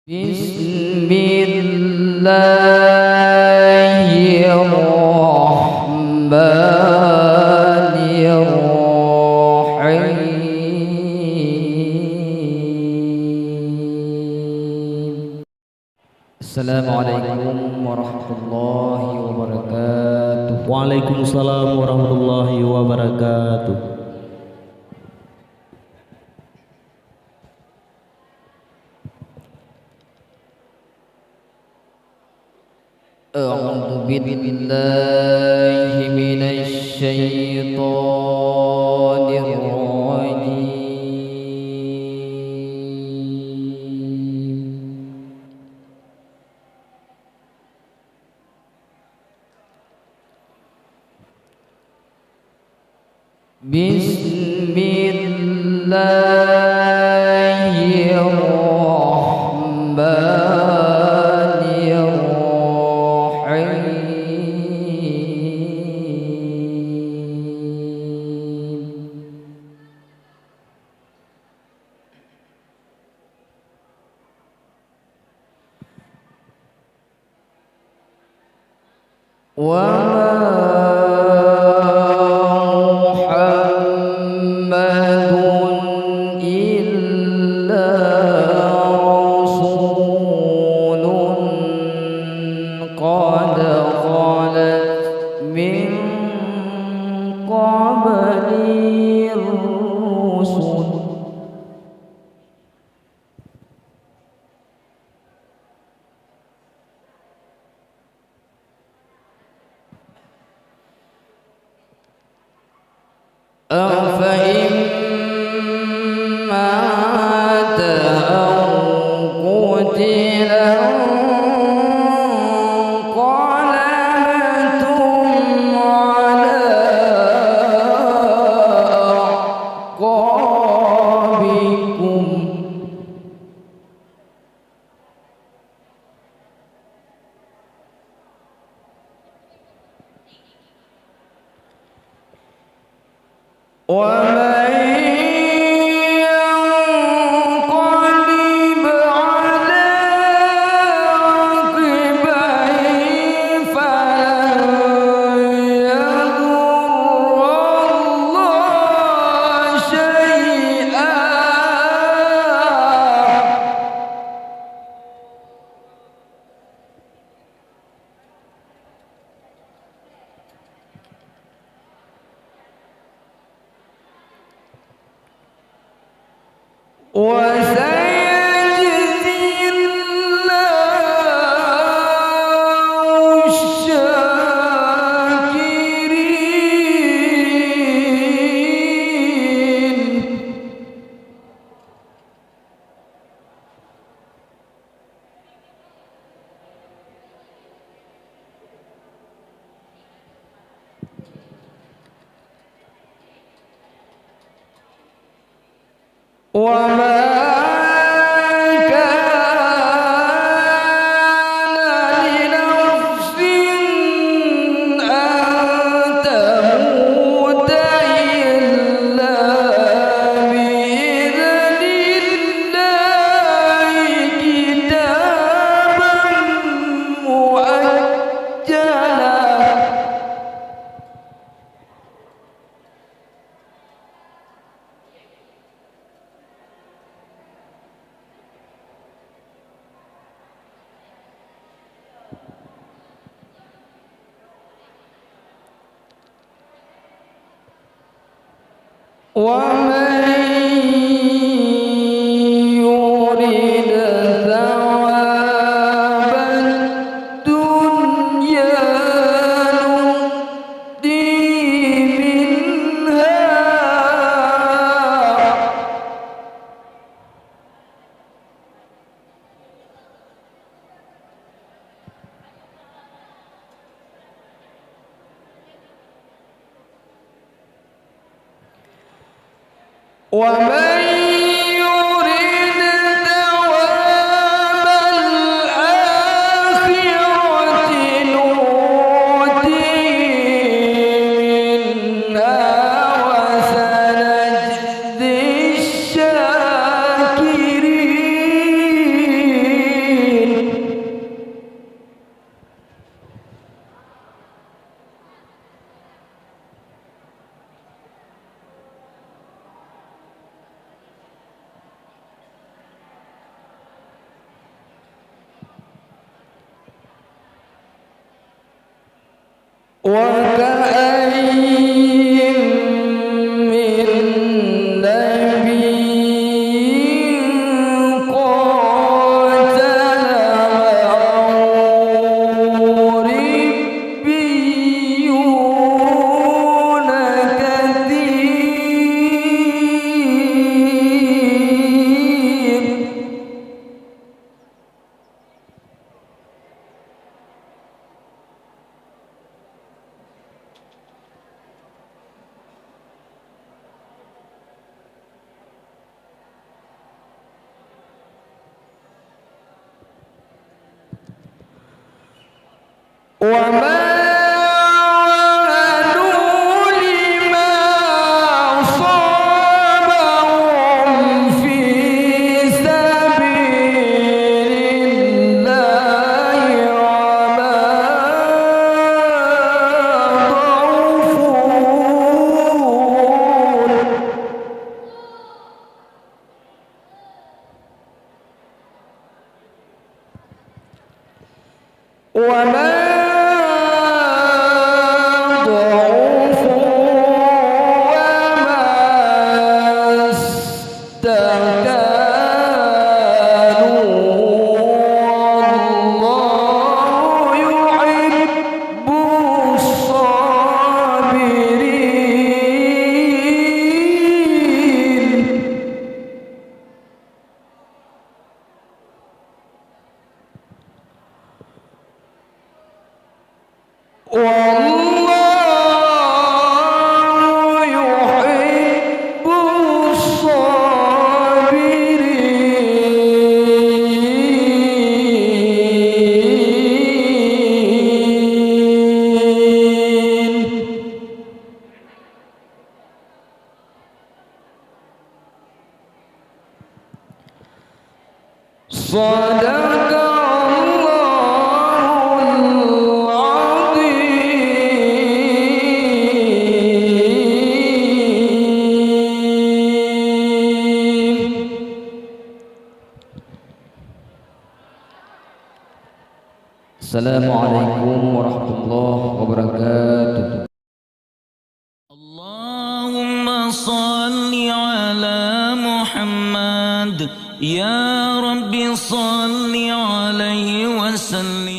Bismillahirrahmanirrahim. Assalamualaikum warahmatullahi wabarakatuh. Waalaikumsalam warahmatullahi wabarakatuh. A'udzu billahi minasy syaithanir rajim. أفإن مات أو قتل انقلبتم على أعقابكم ومن ينقلب على عقبيه فلن يضر الله شيئا وسيجزي الله الشاكرين وما كان لنفس أن تموت إلا بإذن الله كتابا مؤجلا ومن يرد ثواب الدنيا نؤته منها ومن يرد ثواب الآخرة نؤته منها وسنجزي الشاكرين وكأين من نبي قاتل معه ربيون كثير وما وهنوا لما أصابهم في سبيل الله وما ضعفوا وما صدق Assalamualaikum warahmatullahi wabarakatuh. Allahumma salli ala Muhammad ya Rabbi salli alaihi wasallim.